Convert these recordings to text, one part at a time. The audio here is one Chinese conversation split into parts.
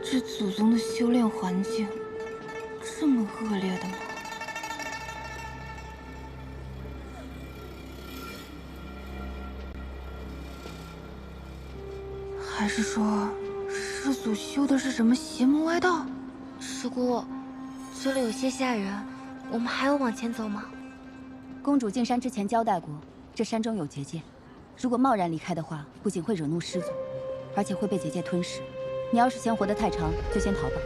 这祖宗的修炼环境这么恶劣的吗？还是说，师祖修的是什么邪门歪道？师姑，这里有些吓人，我们还要往前走吗？公主进山之前交代过，这山中有结界，如果贸然离开的话，不仅会惹怒师祖，而且会被结界吞噬。你要是嫌活得太长，就先逃吧。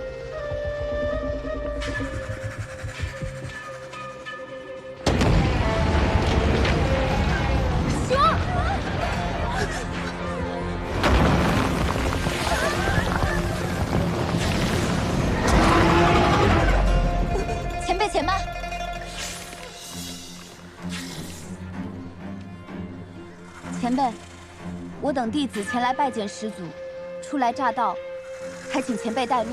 前辈，且慢！前辈，我等弟子前来拜见师祖，初来乍到，还请前辈带路。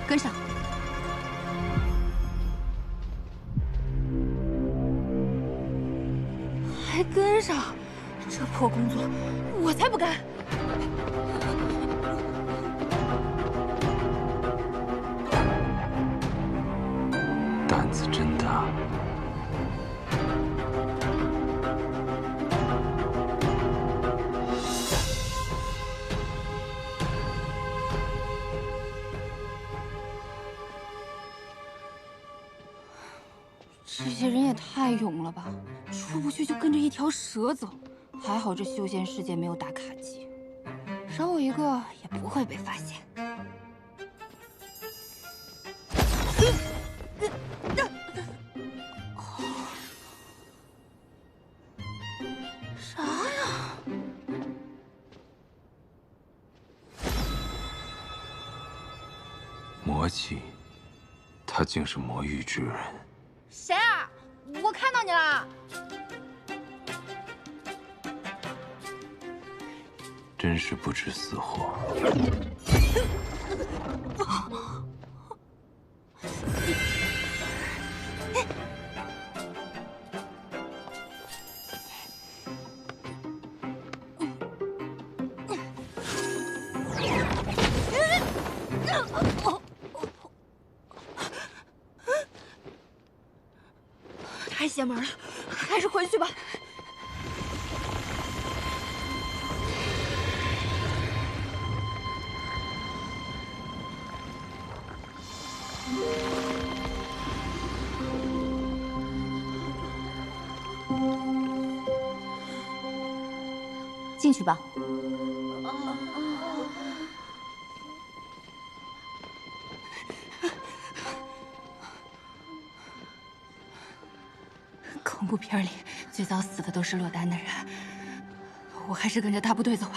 跟上。还跟上？这破工作，我才不干！胆子真大。这些人也太勇了吧！出不去就跟着一条蛇走。还好这修仙世界没有打卡机，少我一个也不会被发现。啥呀？魔气，他竟是魔域之人。谁啊？我看到你了。真是不知死活。太邪门了，还是回去吧。进去吧。恐怖片里最早死的都是落单的人，我还是跟着大部队走吧。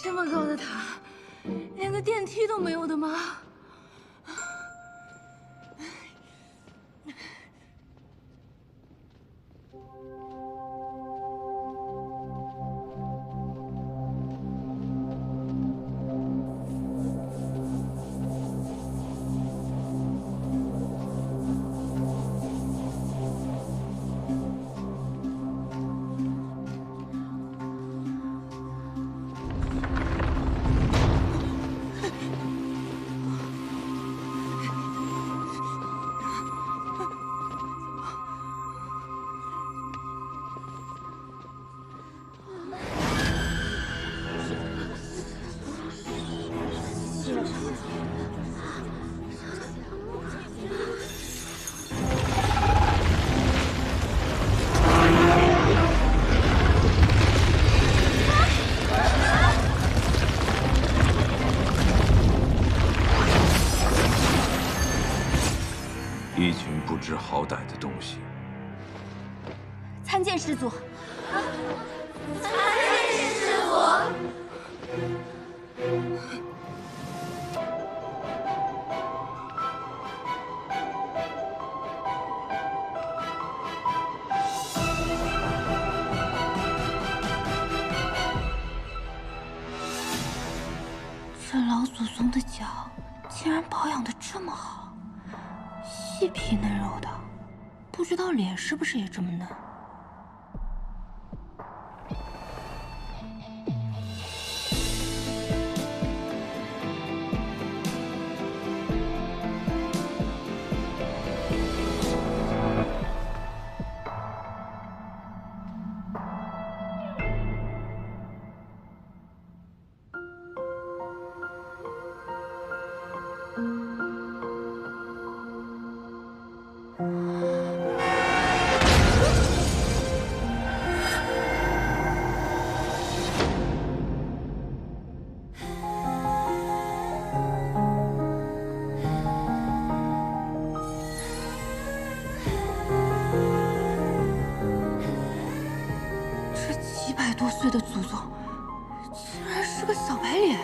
这么高的塔，连个电梯都没有的吗？师祖。这老祖宗的脚竟然保养的这么好，细皮嫩肉的，不知道脸是不是也这么嫩？这几百多岁的祖宗，竟然是个小白脸！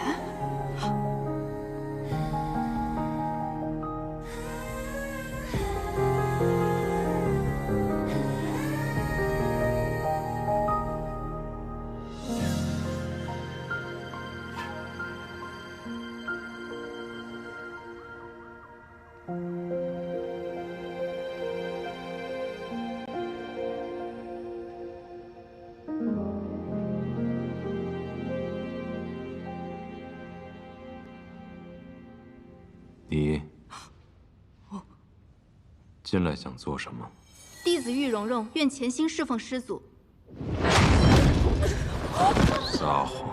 你进来想做什么？弟子玉蓉蓉愿潜心侍奉师祖。撒谎！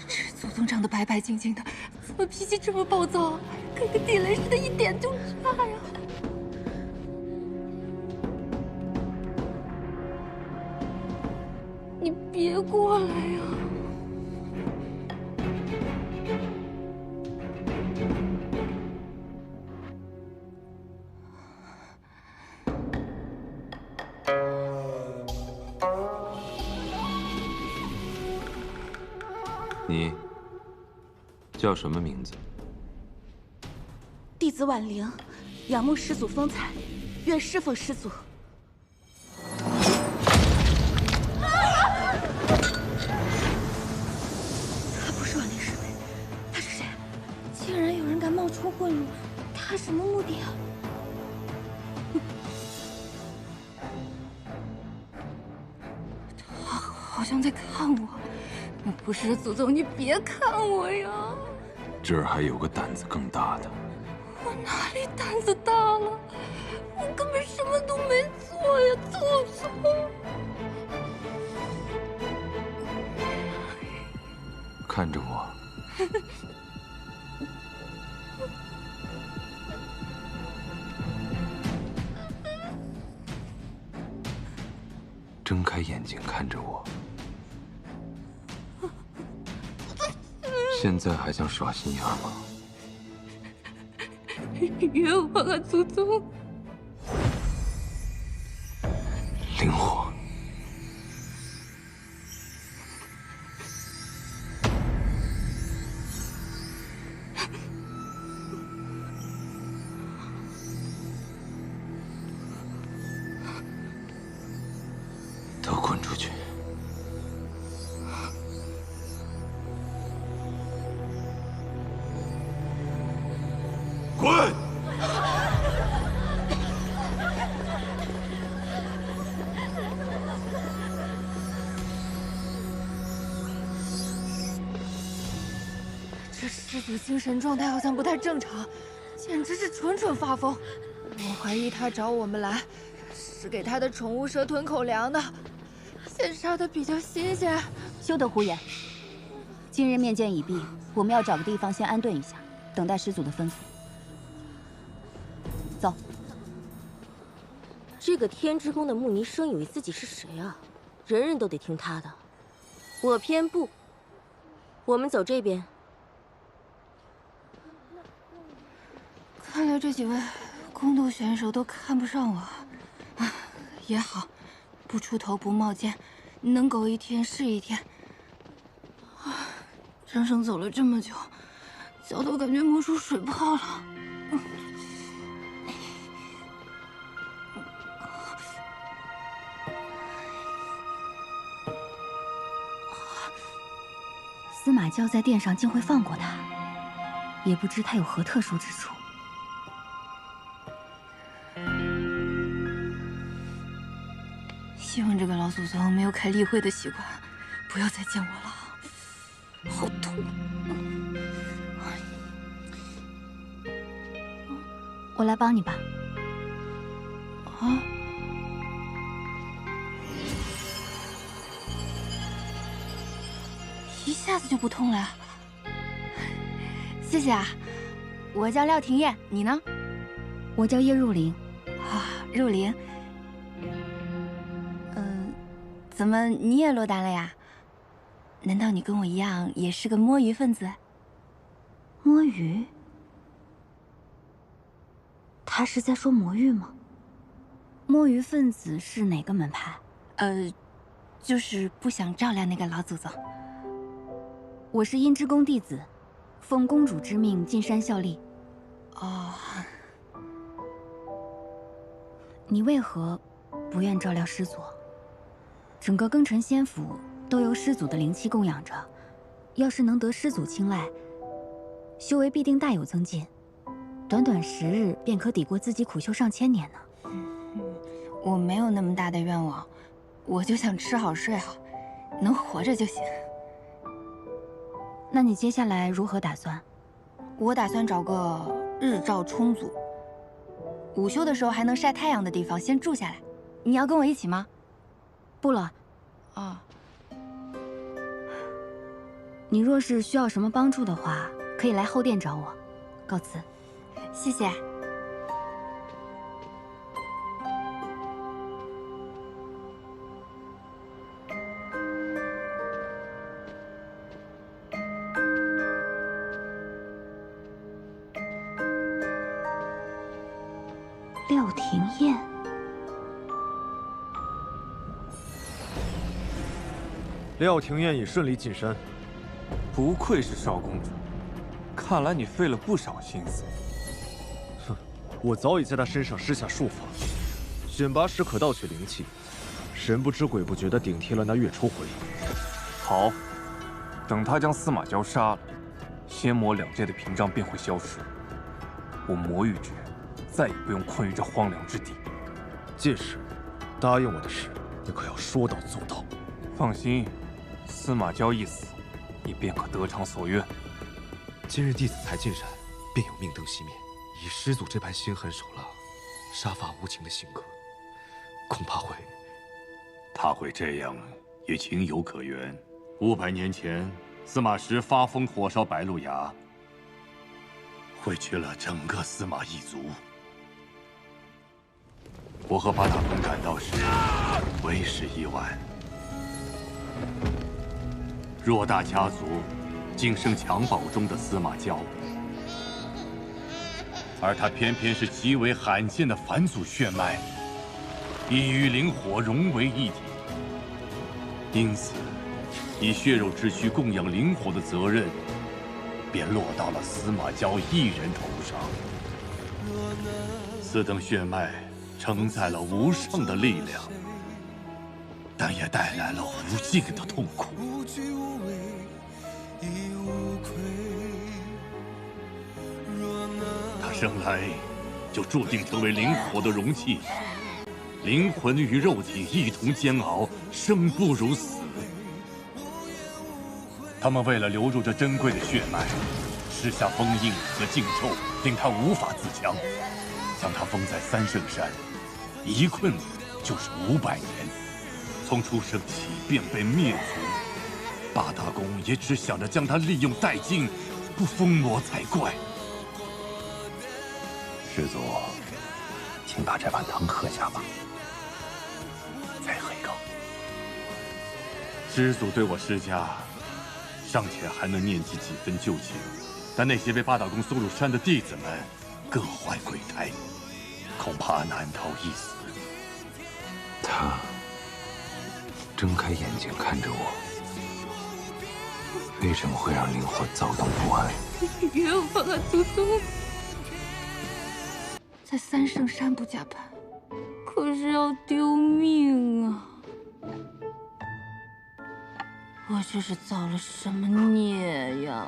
这祖宗长得白白净净的，怎么脾气这么暴躁啊？跟个地雷似的，一点就炸呀！你别过来呀！你叫什么名字？弟子婉玲，仰慕师祖风采，愿侍奉师祖。他不是婉玲师妹，他是谁？竟然有人敢冒充混入，他什么目的啊？他好像在看我。不是祖宗，你别看我呀！这儿还有个胆子更大的。我哪里胆子大了？我根本什么都没做呀，祖宗！看着我。睁开眼睛看着我。现在还想耍心眼吗？冤枉啊，祖宗！灵火。都滚出去！滚！这师祖精神状态好像不太正常，简直是蠢蠢发疯。我怀疑他找我们来，是给他的宠物蛇囤口粮的。先杀的比较新鲜。休得胡言！今日面见已毕，我们要找个地方先安顿一下，等待师祖的吩咐。走。这个天之宫的慕尼生以为自己是谁啊？人人都得听他的。我偏不。我们走这边。看来这几位宫斗选手都看不上我，啊，也好，不出头不冒尖，能苟一天是一天。啊，整整走了这么久，脚都感觉磨出水泡了。司马娇在殿上竟会放过他，也不知他有何特殊之处。希望这个老祖宗没有开例会的习惯，不要再见我了，好痛！我来帮你吧。啊！一下子就不痛了，谢谢啊！我叫廖廷艳，你呢？我叫叶入灵。啊，入灵。怎么你也落单了呀？难道你跟我一样也是个摸鱼分子？摸鱼？他是在说魔域吗？摸鱼分子是哪个门派？就是不想照料那个老祖宗。我是阴之宫弟子，奉公主之命进山效力。哦，你为何不愿照料师祖？整个庚辰仙府都由师祖的灵气供养着，要是能得师祖青睐，修为必定大有增进，短短10日便可抵过自己苦修上千年呢。我没有那么大的愿望，我就想吃好睡好，能活着就行。那你接下来如何打算？我打算找个日照充足、午休的时候还能晒太阳的地方先住下来。你要跟我一起吗？不了。啊。你若是需要什么帮助的话，可以来后殿找我。告辞。谢谢。廖廷艳。廖廷艳已顺利进山，不愧是少公主，看来你费了不少心思。哼，我早已在他身上施下术法，选拔时可盗取灵气，神不知鬼不觉地顶替了那月初魂。好，等他将司马娇杀了，仙魔2界的屏障便会消失，我魔域之人再也不用困于这荒凉之地。届时，答应我的事，你可要说到做到。放心，司马娇一死，你便可得偿所愿。今日弟子才进山，便有命灯熄灭。以师祖这般心狠手辣、杀伐无情的性格，恐怕会……他会这样，也情有可原。500年前，司马师发疯火烧白鹿崖，毁去了整个司马一族。我和八大公赶到时，为时已晚。偌大家族，仅剩襁褓中的司马娇，而他偏偏是极为罕见的返祖血脉，已与灵火融为一体。因此，以血肉之躯供养灵火的责任，便落到了司马娇一人头上。此等血脉承载了无上的力量，但也带来了无尽的痛苦。他生来就注定成为灵火的容器，灵魂与肉体一同煎熬，生不如死。他们为了留住这珍贵的血脉，施下封印和禁咒，令他无法自强，将他封在三圣山，一困就是500年。从出生起便被灭族，八大公也只想着将他利用殆尽，不封魔才怪。师祖，请把这碗汤喝下吧。再喝一口。师祖对我施加，尚且还能念及几分旧情，但那些被八大公送入山的弟子们，各怀鬼胎，恐怕难逃一死。他睁开眼睛看着我，为什么会让灵火躁动不安？冤枉啊，祖宗！在三圣山不加班，可是要丢命啊！我这是造了什么孽呀？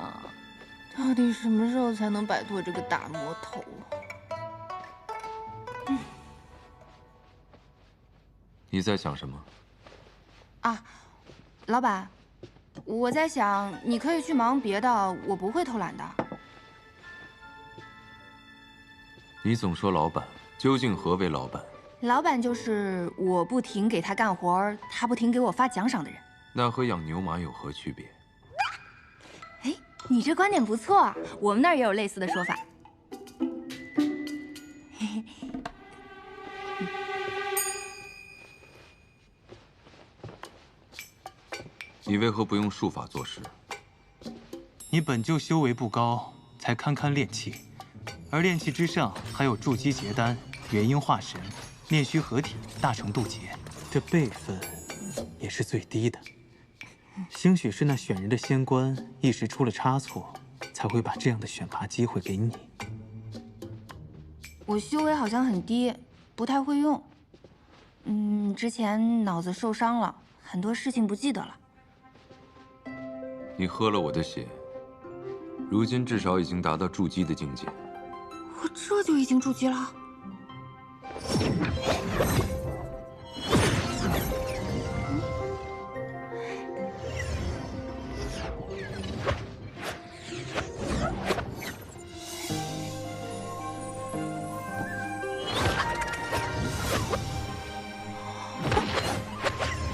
到底什么时候才能摆脱这个大魔头啊？你在想什么？啊，老板，我在想，你可以去忙别的，我不会偷懒的。你总说老板，究竟何为老板？老板就是我不停给他干活，他不停给我发奖赏的人。那和养牛马有何区别？哎，你这观点不错啊，我们那儿也有类似的说法。嘿嘿。你为何不用术法做事？你本就修为不高，才堪堪炼气，而炼气之上还有筑基结丹、元婴化神、炼虚合体、大成渡劫，这辈分也是最低的。兴许是那选人的仙官一时出了差错，才会把这样的选拔机会给你。我修为好像很低，不太会用。之前脑子受伤了，很多事情不记得了。你喝了我的血，如今至少已经达到筑基的境界。我这就已经筑基了。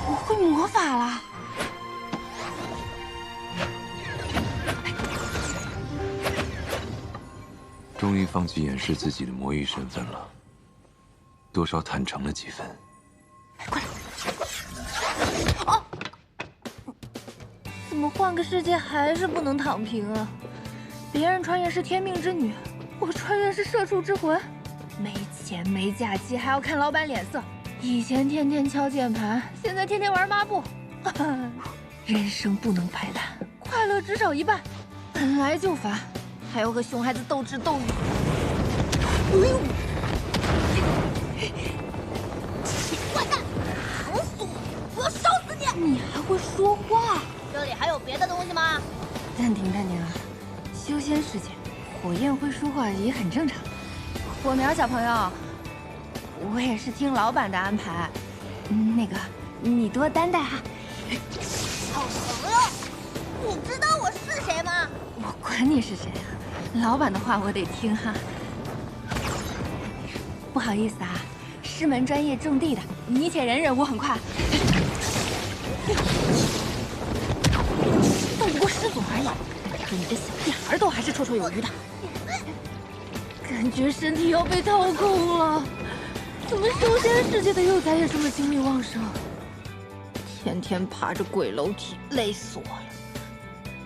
我会魔法了。终于放弃掩饰自己的魔域身份了，多少坦诚了几分。快来！哦，怎么换个世界还是不能躺平啊？别人穿越是天命之女，我穿越是社畜之魂，没钱没假期，还要看老板脸色。以前天天敲键盘，现在天天玩抹布。人生不能摆烂，快乐只少一半，本来就烦。还要和熊孩子斗智斗勇。哎呦！坏蛋，疼死我！我要烧死你！你还会说话？这里还有别的东西吗？暂停暂停啊！修仙世界，火焰会说话也很正常。火苗小朋友，我也是听老板的安排。那个，你多担待哈。好朋友，你知道我是谁吗？我管你是谁啊！老板的话我得听哈。不好意思啊，师门专业种地的，你且忍忍，我很快。斗不过师祖而已，可你这小屁孩都还是绰绰有余的。感觉身体要被掏空了，怎么修仙世界的幼崽也这么精力旺盛？天天爬着鬼楼梯，累死我了。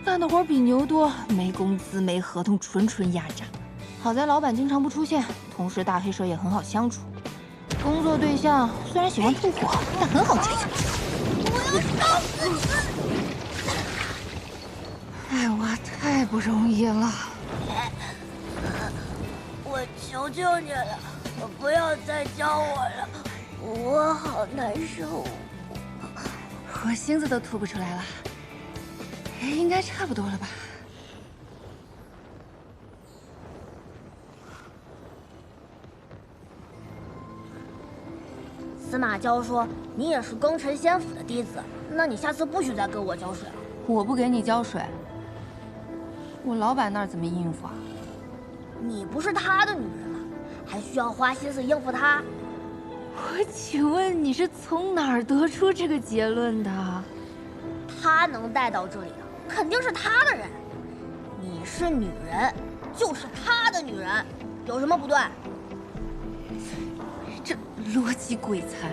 干的活比牛多，没工资没合同，纯压榨。好在老板经常不出现，同时大黑蛇也很好相处。工作对象虽然喜欢吐火，但很好接近。我要烧死你！爱娃太不容易了。我求求你了，不要再教我了，我好难受。我星子都吐不出来了。应该差不多了吧？司马昭说你也是庚辰仙府的弟子，那你下次不许再给我浇水了。我不给你浇水，我老板那儿怎么应付啊？你不是他的女人吗？还需要花心思应付他？我请问你是从哪儿得出这个结论的？他能带到这里的，肯定是他的人。你是女人，就是他的女人，有什么不对？这逻辑鬼才！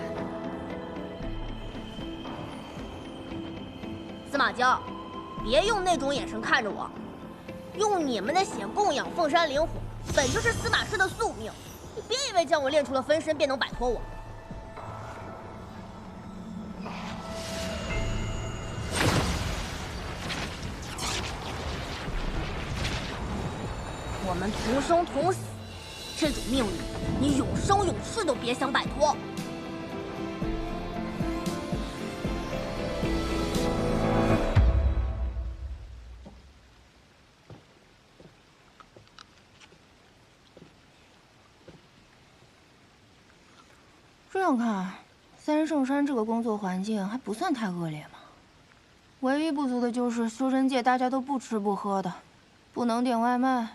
司马娇，别用那种眼神看着我，用你们的血供养凤山灵火，本就是司马氏的宿命。你别以为为将我练出了分身便能摆脱我。我们同生同死，这种命运，你永生永世都别想摆脱。这样看，三圣山这个工作环境还不算太恶劣嘛。唯一不足的就是修真界大家都不吃不喝的，不能点外卖，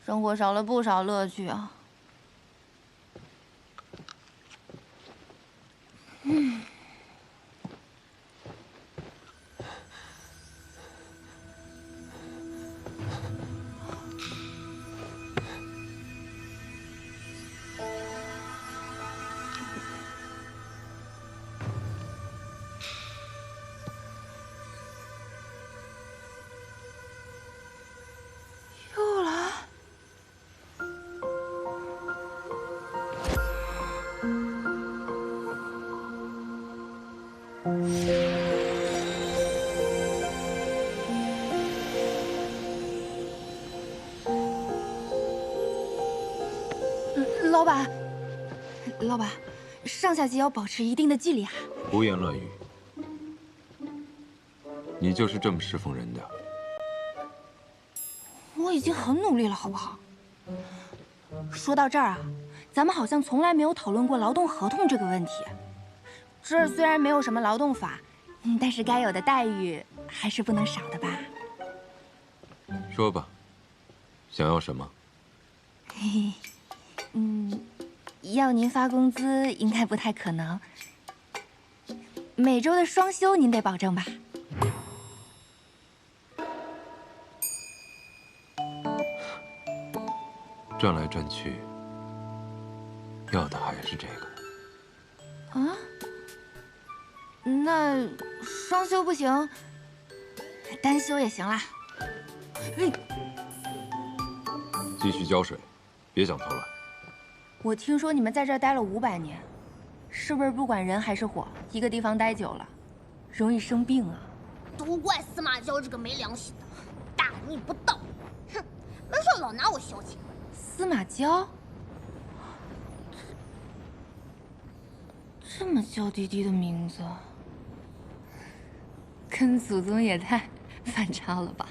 生活少了不少乐趣啊。又来。老板，老板，上下级要保持一定的纪律啊！胡言乱语，你就是这么侍奉人的？我已经很努力了，好不好？说到这儿啊，咱们好像从来没有讨论过劳动合同这个问题。这儿虽然没有什么劳动法，但是该有的待遇还是不能少的吧？说吧，想要什么？嘿嘿，要您发工资应该不太可能。每周的双休您得保证吧？转来转去，要的还是这个。啊？那双休不行，单休也行啦。继续浇水，别想偷懒。我听说你们在这儿待了500年，是不是不管人还是火，一个地方待久了，容易生病啊？都怪司马娇这个没良心的，大逆不道！哼，没事老拿我消遣。司马娇，这么娇滴滴的名字，跟祖宗也太反差了吧？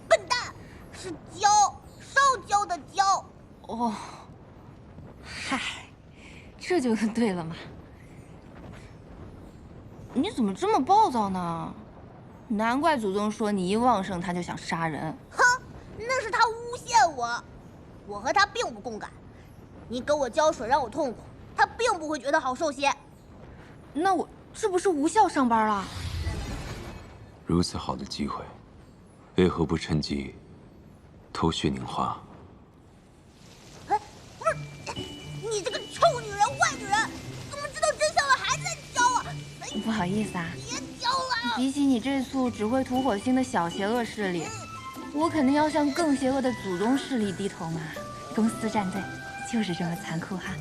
笨蛋，是娇，烧焦的焦。哦，嗨，这就对了嘛。你怎么这么暴躁呢？难怪祖宗说你一旺盛他就想杀人。哼，那是他诬陷我。我和他并不共感，你给我浇水让我痛苦，他并不会觉得好受些。那我这不是无效上班了？如此好的机会，为何不趁机偷薛宁花？哎，不是，你这个臭女人、坏女人，怎么知道真相了还在浇啊？不好意思啊，别浇了。比起你这簇只会吐火星的小邪恶势力，我肯定要向更邪恶的祖宗势力低头嘛！公司战队就是这么残酷哈！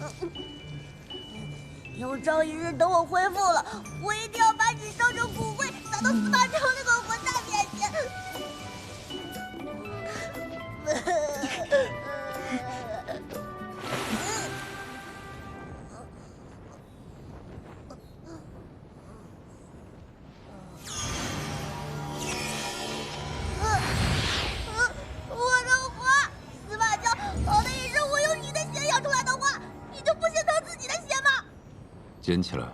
有朝一日等我恢复了，我一定要把你烧成骨灰，撒到司马昭那个混蛋面前！捡起来。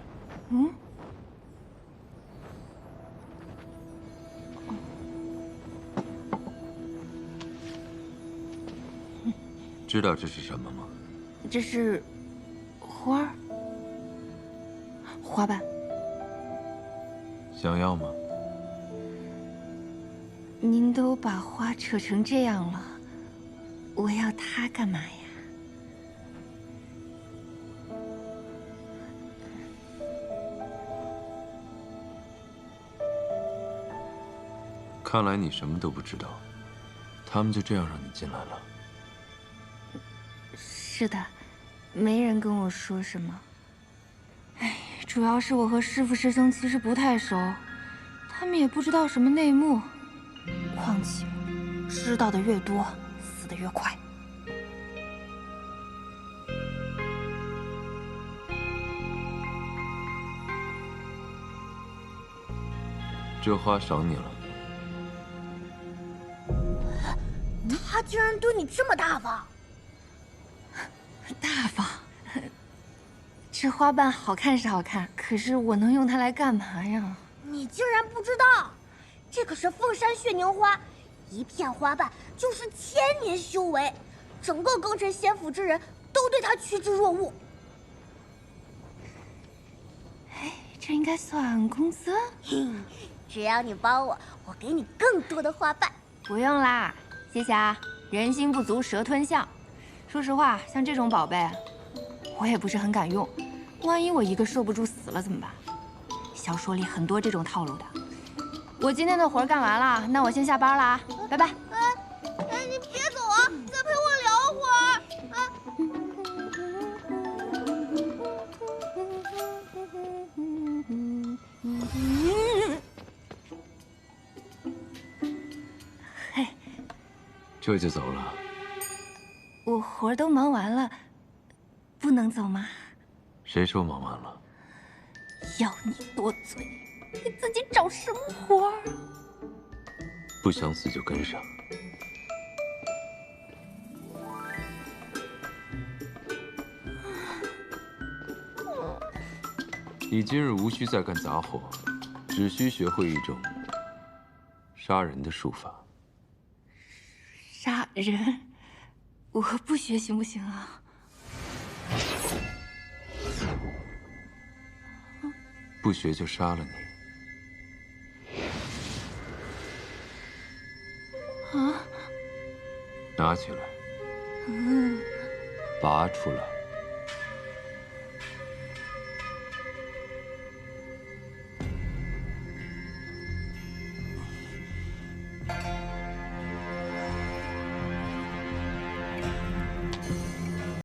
知道这是什么吗？这是花儿，花瓣。想要吗？您都把花扯成这样了，我要它干嘛呀？看来你什么都不知道，他们就这样让你进来了。是的，没人跟我说什么。哎，主要是我和师傅师兄其实不太熟，他们也不知道什么内幕。况且，知道的越多，死得越快。这花赏你了。他居然对你这么大方！大方。这花瓣好看是好看，可是我能用它来干嘛呀？你竟然不知道，这可是凤山血凝花，一片花瓣就是1000年修为，整个庚辰仙府之人都对它趋之若鹜。哎，这应该算公司。只要你帮我，我给你更多的花瓣。不用啦，谢谢啊。人心不足蛇吞象。说实话，像这种宝贝，我也不是很敢用。万一我一个受不住死了怎么办？小说里很多这种套路的。我今天的活干完了，那我先下班了啊，拜拜。你别走啊，再陪我聊会儿。嘿，这就走了？我活都忙完了，不能走吗？谁说忙完了？要你多嘴，你自己找什么活儿？不想死就跟上。你今日无需再干杂活，只需学会一种杀人的术法。杀人？我不学行不行啊？不学就杀了你。啊！拿起来。拔出来。